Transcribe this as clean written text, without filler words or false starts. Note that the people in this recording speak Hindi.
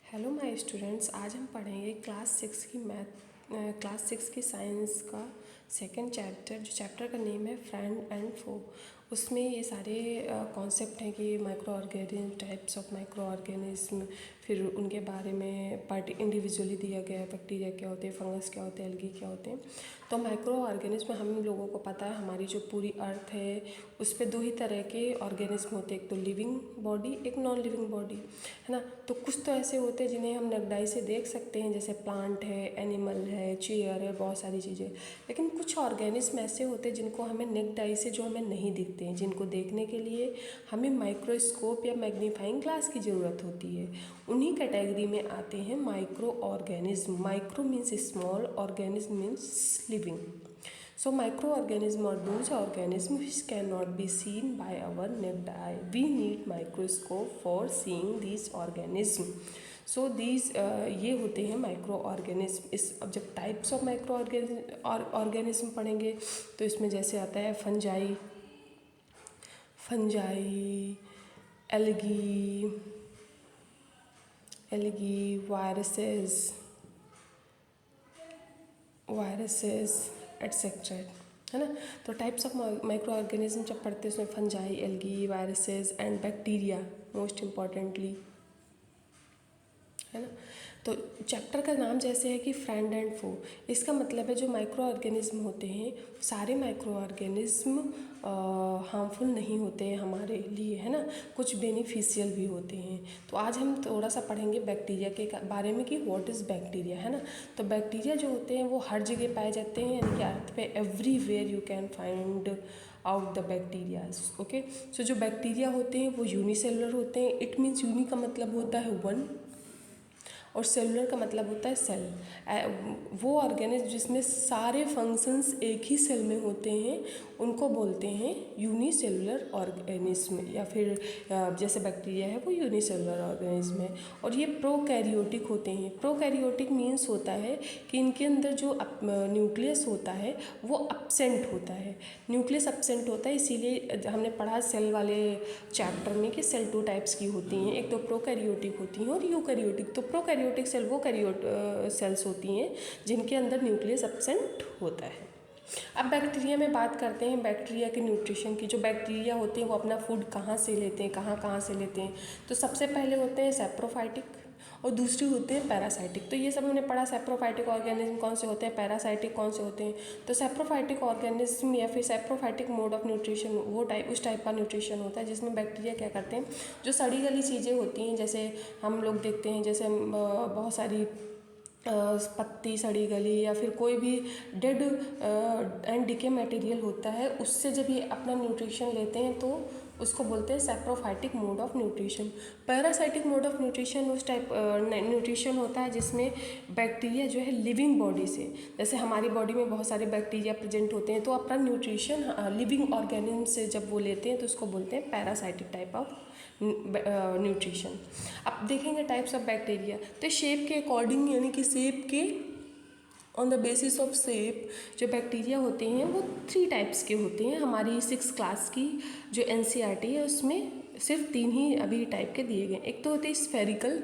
हेलो माय स्टूडेंट्स, आज हम पढ़ेंगे क्लास सिक्स की साइंस का सेकंड चैप्टर। जो चैप्टर का नेम है फ्रेंड एंड फो। उसमें ये सारे कॉन्सेप्ट हैं कि micro organism, types of micro organism, फिर उनके बारे में इंडिविजुअली दिया गया है। बैक्टीरिया क्या होते हैं, फंगस क्या होते हैं, एल्गी क्या होते हैं। तो माइक्रो ऑर्गेनिज्म हम लोगों को पता है, हमारी जो पूरी अर्थ है उस पर दो ही तरह के ऑर्गेनिज्म होते हैं, एक तो लिविंग बॉडी, एक नॉन लिविंग बॉडी, है ना। तो कुछ तो ऐसे होते हैं जिन्हें हम नग्डाई से देख सकते हैं, जैसे प्लांट है, एनिमल है, चेयर है, बहुत सारी चीज़ें। लेकिन कुछ ऑर्गेनिज्म ऐसे होते हैं जिनको हमें नेक्ड से जो हमें नहीं दिखते हैं, जिनको देखने के लिए हमें माइक्रोस्कोप या मैग्नीफाइंग ग्लास की ज़रूरत होती है। उन्हीं कैटेगरी में आते हैं micro organism. Micro means small, organism means living. So microorganisms are those organisms which cannot be seen by our naked eye. We need microscope for seeing these organisms. So these ये होते हैं माइक्रो ऑर्गेनिज्म। इस अब जब टाइप्स ऑफ माइक्रो ऑर्गेनिज्म पढ़ेंगे तो इसमें जैसे आता है फंजाई, एल्गी, वायरसेस एटसेट्रा, है ना। तो टाइप्स ऑफ माइक्रो ऑर्गेनिज्म जब पढ़ते हैं उसमें fungi, algae, viruses and bacteria most importantly, है ना। तो चैप्टर का नाम जैसे है कि फ्रेंड एंड फो, इसका मतलब है जो माइक्रो ऑर्गेनिज्म होते हैं सारे माइक्रो ऑर्गेनिज्म हार्मफुल नहीं होते हैं हमारे लिए, है ना। कुछ बेनिफिशियल भी होते हैं। तो आज हम थोड़ा सा पढ़ेंगे बैक्टीरिया के बारे में कि व्हाट इज़ बैक्टीरिया, है ना। तो बैक्टीरिया जो होते हैं वो हर जगह पाए जाते हैं, यानी कि अर्थ पे everywhere you can find out the bacterias. Okay, so जो बैक्टीरिया होते हैं वो यूनिसेलुलर होते हैं। इट मीन्स यूनि का मतलब होता है वन और सेलुलर का मतलब होता है सेल। वो ऑर्गेनिज्म जिसमें सारे फंक्शंस एक ही सेल में होते हैं उनको बोलते हैं यूनिसेलुलर ऑर्गेनिज्म, या फिर जैसे बैक्टीरिया है वो यूनिसेलुलर ऑर्गेनिज्म है। और ये प्रोकैरियोटिक होते हैं। प्रोकैरियोटिक मीन्स होता है कि इनके अंदर जो न्यूक्लियस होता है वो अपसेंट होता है। न्यूक्लियस अपसेंट होता है, इसीलिए हमने पढ़ा सेल वाले चैप्टर में कि सेल टू टाइप्स की होती हैं, एक तो प्रोकैरियोटिक होती हैं और यूकैरियोटिक। तो प्रोकैरियोटिक सेल वो सेल्स होती हैं जिनके अंदर न्यूक्लियस एब्सेंट होता है। अब बैक्टीरिया में बात करते हैं, बैक्टीरिया के न्यूट्रिशन की। जो बैक्टीरिया होते हैं वो अपना फूड कहाँ से लेते हैं, कहाँ से लेते हैं। तो सबसे पहले होते हैं सैप्रोफाइटिक और दूसरी होते हैं पैरासाइटिक। तो ये सब हमने पढ़ा, सैप्रोफाइटिक ऑर्गेनिज्म कौन से होते हैं, पैरासाइटिक कौन से होते हैं। तो सैप्रोफाइटिक ऑर्गेनिज्म या फिर सैप्रोफाइटिक मोड ऑफ न्यूट्रिशन वो उस टाइप का न्यूट्रिशन होता है जिसमें बैक्टीरिया क्या करते हैं, जो सड़ी गली चीज़ें होती हैं, जैसे हम लोग देखते हैं, जैसे बहुत सारी पत्ती सड़ी गली या फिर कोई भी डेड एंड डिके मटेरियल होता है, उससे जब ये अपना न्यूट्रिशन लेते हैं तो उसको बोलते हैं saprophytic mode of nutrition. Parasitic mode of nutrition उस टाइप न्यूट्रिशन होता है जिसमें बैक्टीरिया जो है लिविंग बॉडी से, जैसे हमारी बॉडी में बहुत सारे बैक्टीरिया प्रेजेंट होते हैं, तो अपना न्यूट्रिशन लिविंग ऑर्गेनिज्म से जब वो लेते हैं तो उसको बोलते हैं पैरासाइटिक टाइप ऑफ न्यूट्रिशन। अब देखेंगे टाइप्स ऑफ बैक्टीरिया। तो शेप के अकॉर्डिंग, यानी कि शेप के on the basis of shape जो बैक्टीरिया होते हैं वो 3 टाइप्स के होते हैं। हमारी 6 क्लास की जो NCERT है उसमें सिर्फ 3 ही अभी टाइप के दिए गए। एक तो होते हैं स्फेरिकल,